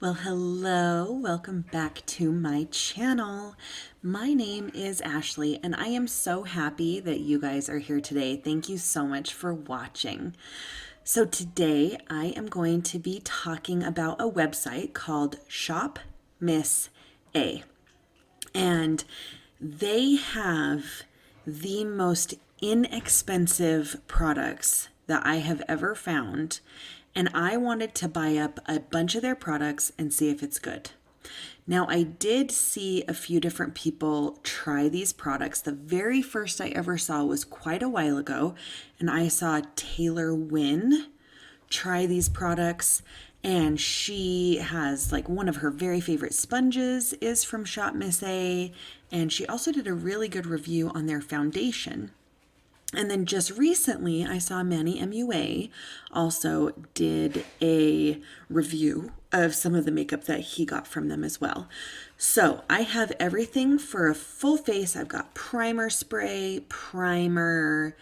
Well, hello, welcome back to my channel. My name is Ashley, and I am so happy that you guys are here today. Thank you so much for watching. So today I am going to be talking about a website called Shop Miss A. And they have the most inexpensive products that I have ever found. And I wanted to buy up a bunch of their products and see if it's good. Now, I did see a few different people try these products. The very first I ever saw was quite a while ago, and I saw Taylor Wynn try these products, and she has like one of her very favorite sponges is from Shop Miss A, and she also did a really good review on their foundation. And then just recently, I saw Manny MUA also did a review of some of the makeup that he got from them as well. So I have everything for a full face. I've got primer spray, primer,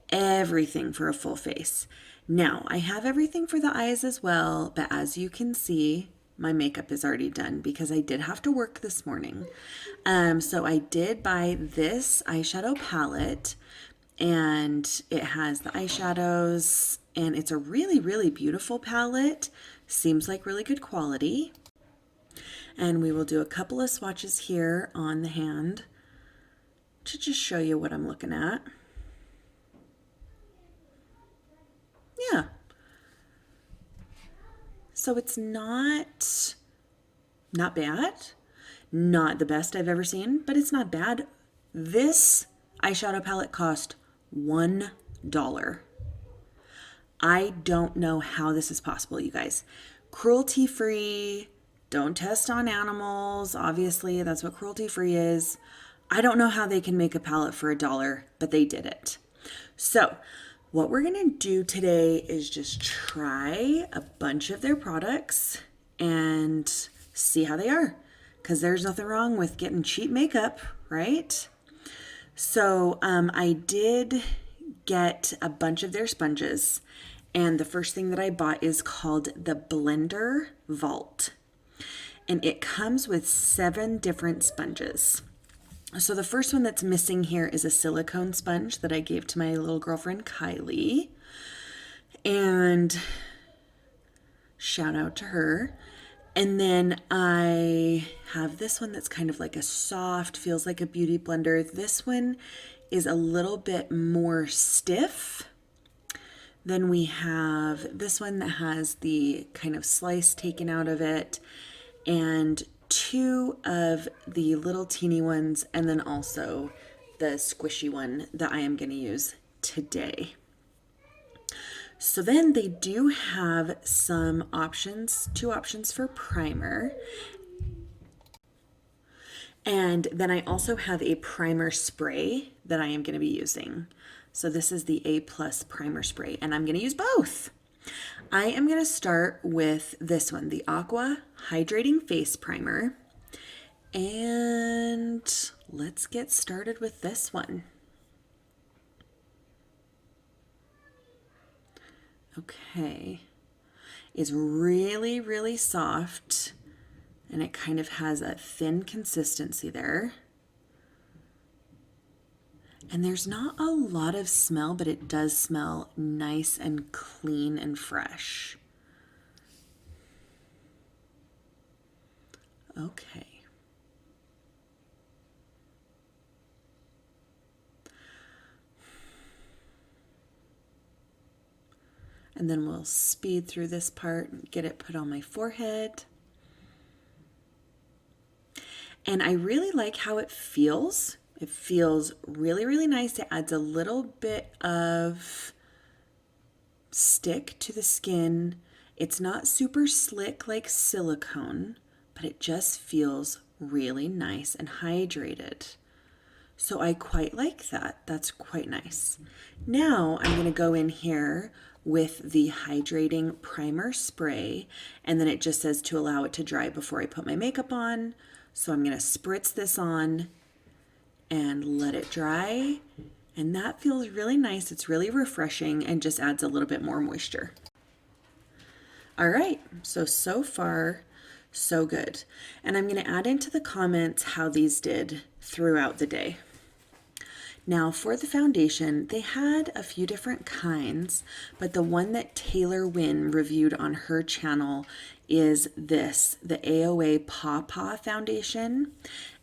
everything for a full face. Now, I have everything for the eyes as well, but as you can see, my makeup is already done because I did have to work this morning. So I did buy this eyeshadow palette, and it has the eyeshadows, and it's a really, really beautiful palette. Seems like really good quality. And we will do a couple of swatches here on the hand to just show you what I'm looking at. Yeah. So it's not bad. Not the best I've ever seen, but it's not bad. This eyeshadow palette cost $1. I don't know how this is possible, you guys. Cruelty free, don't test on animals. Obviously, that's what cruelty free is. I don't know how they can make a palette for $1, but they did it. So, what we're going to do today is just try a bunch of their products and see how they are. Because there's nothing wrong with getting cheap makeup, right? So I did get a bunch of their sponges, and the first thing that I bought is called the Blender Vault, and it comes with 7 different sponges. So the first one that's missing here is a silicone sponge that I gave to my little girlfriend Kylie, and shout out to her. And then I have this one that's kind of like a soft, feels like a beauty blender. This one is a little bit more stiff. Then we have this one that has the kind of slice taken out of it, and 2 of the little teeny ones, and then also the squishy one that I am going to use today. So then they do have some options, 2 options for primer. And then I also have a primer spray that I am going to be using. So this is the A+ primer spray, and I'm going to use both. I am going to start with this one, the Aqua Hydrating Face Primer. And let's get started with this one. Okay, it's really, really soft, and it kind of has a thin consistency there. And there's not a lot of smell, but it does smell nice and clean and fresh. Okay. And then we'll speed through this part and get it put on my forehead. And I really like how it feels. It feels really, really nice. It adds a little bit of stick to the skin. It's not super slick like silicone, but it just feels really nice and hydrated. So I quite like that. That's quite nice. Now I'm going to go in here with the hydrating primer spray, and then it just says to allow it to dry before I put my makeup on. So I'm going to spritz this on and let it dry, and that feels really nice. It's really refreshing and just adds a little bit more moisture. All right, so far So good. And I'm going to add into the comments how these did throughout the day. Now for the foundation, they had a few different kinds, but the one that Taylor Wynn reviewed on her channel is this, the AOA Paw Paw foundation.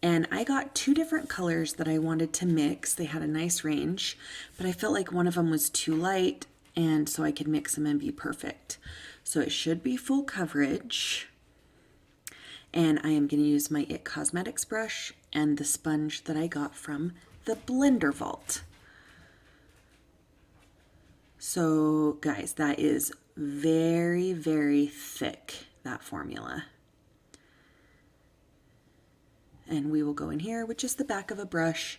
And I got two different colors that I wanted to mix. They had a nice range, but I felt like one of them was too light, and so I could mix them and be perfect. So it should be full coverage. And I am going to use my IT Cosmetics brush and the sponge that I got from the Blender Vault. So guys, that is very, very thick, that formula. And we will go in here with just the back of a brush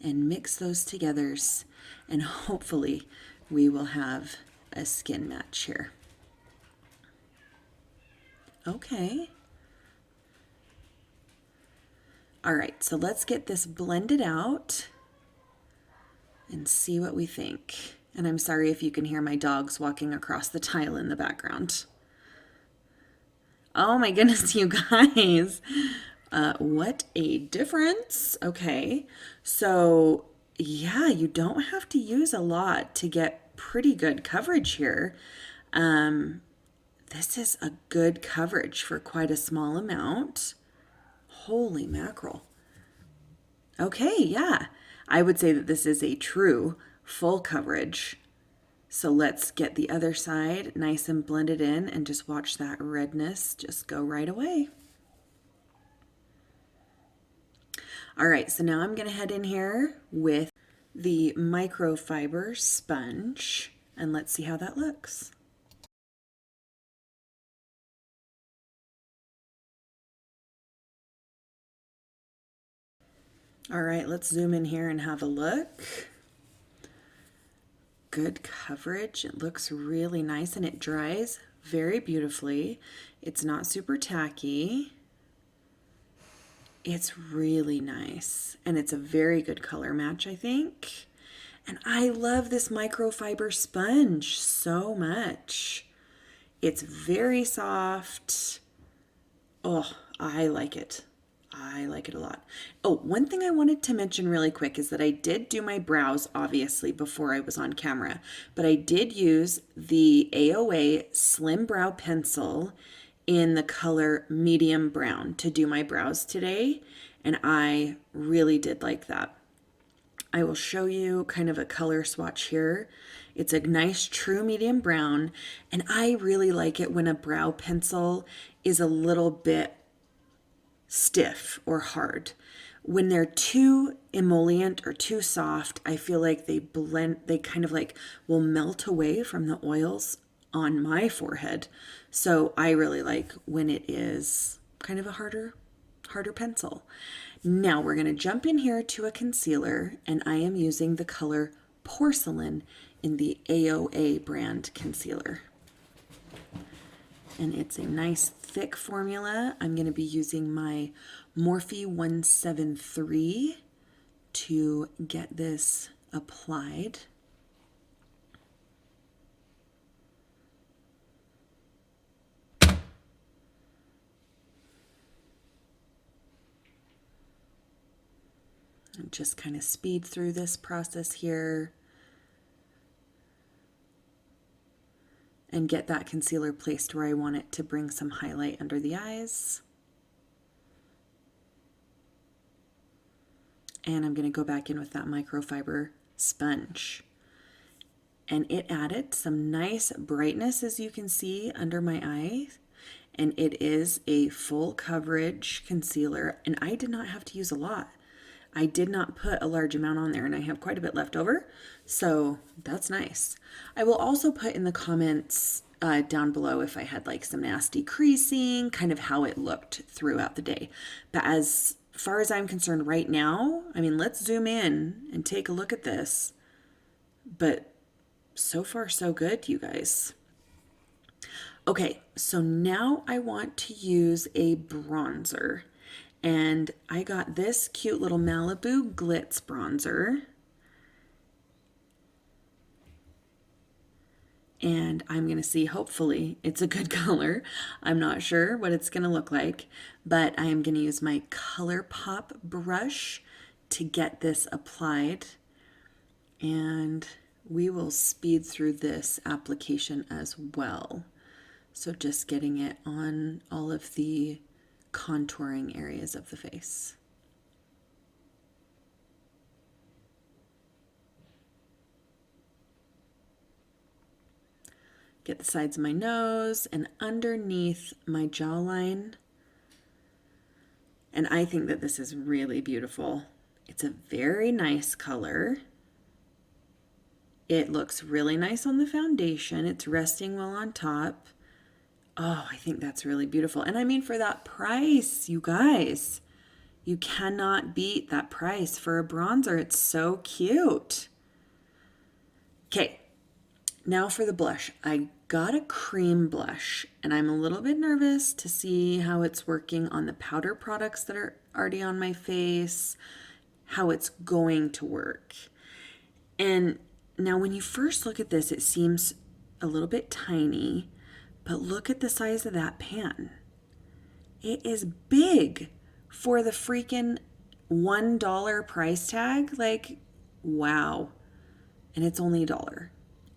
and mix those together, and hopefully we will have a skin match here. Okay. All right, so let's get this blended out and see what we think. And I'm sorry if you can hear my dogs walking across the tile in the background. Oh my goodness, you guys. What a difference. Okay, so yeah, you don't have to use a lot to get pretty good coverage here. This is a good coverage for quite a small amount. Holy mackerel. Okay, yeah, I would say that this is a true full coverage. So let's get the other side nice and blended in and just watch that redness just go right away. All right, so now I'm going to head in here with the microfiber sponge and let's see how that looks. All right, let's zoom in here and have a look. Good coverage. It looks really nice and it dries very beautifully. It's not super tacky. It's really nice and it's a very good color match, I think. And I love this microfiber sponge so much. It's very soft. Oh, I like it. I like it a lot. Oh, one thing I wanted to mention really quick is that I did do my brows, obviously, before I was on camera, but I did use the AOA Slim Brow Pencil in the color medium brown to do my brows today, and I really did like that. I will show you kind of a color swatch here. It's a nice true medium brown, and I really like it when a brow pencil is a little bit stiff or hard. When they're too emollient or too soft, I feel like they blend, they kind of like will melt away from the oils on my forehead. So I really like when it is kind of a harder pencil. Now we're going to jump in here to a concealer, and I am using the color Porcelain in the AOA brand concealer. And it's a nice thick formula. I'm going to be using my Morphe 173 to get this applied. And just kind of speed through this process here and get that concealer placed where I want it to bring some highlight under the eyes. And I'm going to go back in with that microfiber sponge. And it added some nice brightness, as you can see, under my eyes. And it is a full coverage concealer, and I did not have to use a lot. I did not put a large amount on there, and I have quite a bit left over, so that's nice. I will also put in the comments down below if I had like some nasty creasing, kind of how it looked throughout the day. But as far as I'm concerned right now, I mean, let's zoom in and take a look at this. But so far, so good, you guys. Okay, so now I want to use a bronzer. And I got this cute little Malibu Glitz bronzer. And I'm going to see, hopefully it's a good color. I'm not sure what it's going to look like, but I am going to use my ColourPop brush to get this applied. And we will speed through this application as well. So just getting it on all of the contouring areas of the face. Get the sides of my nose and underneath my jawline. And I think that this is really beautiful. It's a very nice color. It looks really nice on the foundation. It's resting well on top. Oh, I think that's really beautiful. And I mean, for that price, you guys, you cannot beat that price for a bronzer. It's so cute. Okay, now for the blush. I got a cream blush, and I'm a little bit nervous to see how it's working on the powder products that are already on my face, how it's going to work. And now when you first look at this, it seems a little bit tiny, but look at the size of that pan. It is big for the freaking $1 price tag. Like, wow. And it's only $1.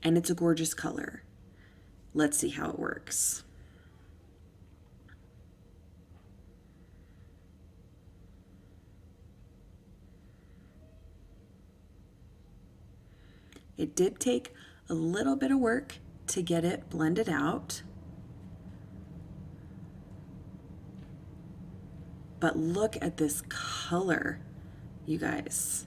And it's a gorgeous color. Let's see how it works. It did take a little bit of work to get it blended out. But look at this color, you guys.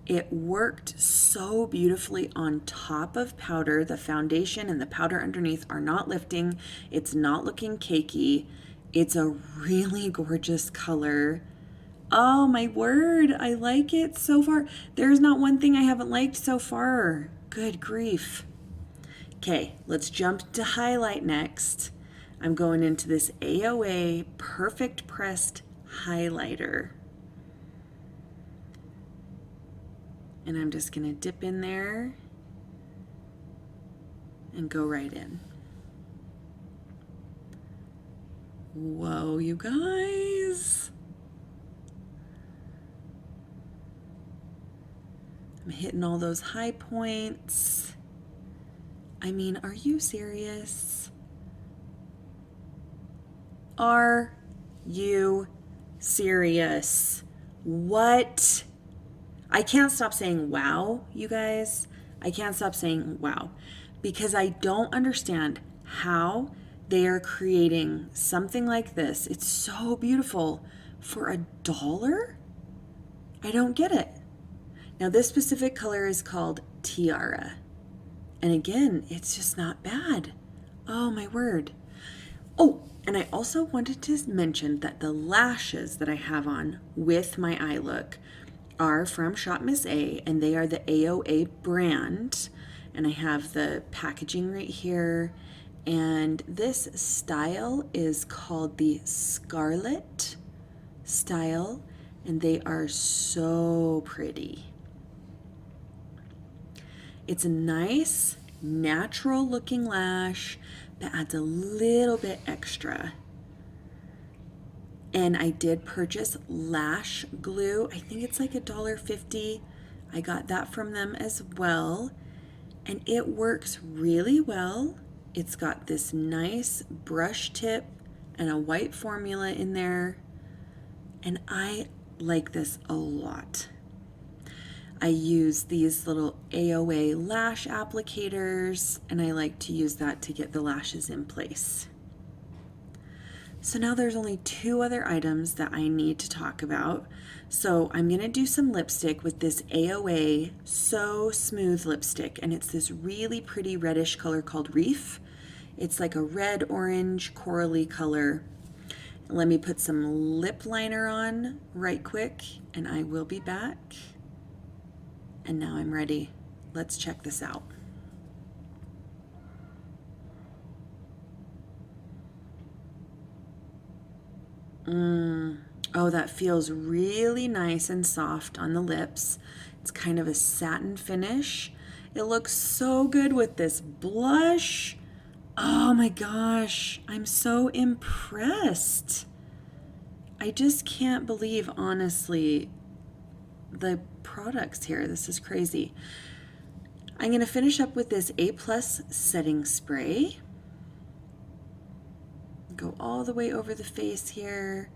It worked so beautifully on top of powder. The foundation and the powder underneath are not lifting. It's not looking cakey. It's a really gorgeous color. Oh my word, I like it so far. There's not one thing I haven't liked so far. Good grief. Okay, let's jump to highlight next. I'm going into this AOA Perfect Pressed Highlighter. And I'm just going to dip in there and go right in. Whoa, you guys. I'm hitting all those high points. I mean, are you serious? Are you serious? What? I can't stop saying wow, you guys. I can't stop saying wow because I don't understand how they are creating something like this. It's so beautiful for $1. I don't get it. Now, this specific color is called Tiara. And again, it's just not bad. Oh, my word. Oh, and I also wanted to mention that the lashes that I have on with my eye look are from Shop Miss A, and they are the AOA brand. And I have the packaging right here. And this style is called the Scarlet style, and they are so pretty. It's a nice, natural looking lash that adds a little bit extra. And I did purchase Lash Glue. I think it's like $1.50. I got that from them as well. And it works really well. It's got this nice brush tip and a white formula in there. And I like this a lot. I use these little AOA lash applicators, and I like to use that to get the lashes in place. So now there's only 2 other items that I need to talk about. So I'm going to do some lipstick with this AOA So Smooth lipstick, and it's this really pretty reddish color called Reef. It's like a red-orange corally color. Let me put some lip liner on right quick, and I will be back. And now I'm ready. Let's check this out. Oh, that feels really nice and soft on the lips. It's kind of a satin finish. It looks so good with this blush. Oh my gosh, I'm so impressed. I just can't believe, honestly, the products here. This is crazy. I'm going to finish up with this A+ setting spray. Go all the way over the face here.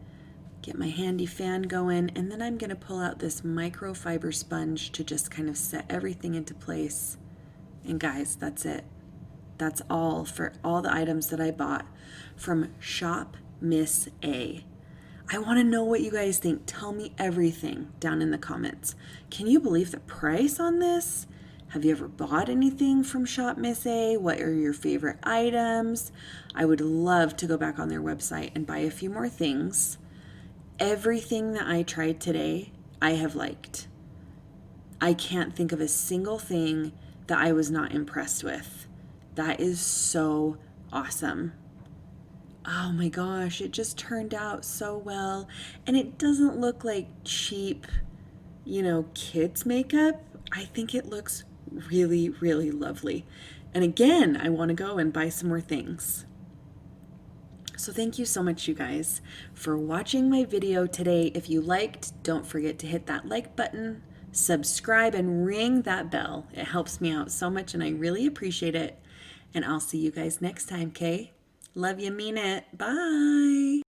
Get my handy fan going, and then I'm going to pull out this microfiber sponge to just kind of set everything into place. And guys, that's it. That's all for all the items that I bought from Shop Miss A. I want to know what you guys think. Tell me everything down in the comments. Can you believe the price on this? Have you ever bought anything from Shop Miss A? What are your favorite items? I would love to go back on their website and buy a few more things. Everything that I tried today, I have liked. I can't think of a single thing that I was not impressed with. That is so awesome. Oh my gosh, it just turned out so well. And it doesn't look like cheap, kids makeup. I think it looks really, really lovely. And again, I want to go and buy some more things. So thank you so much, you guys, for watching my video today. If you liked, don't forget to hit that like button, subscribe, and ring that bell. It helps me out so much, and I really appreciate it. And I'll see you guys next time, okay? Love you, mean it. Bye.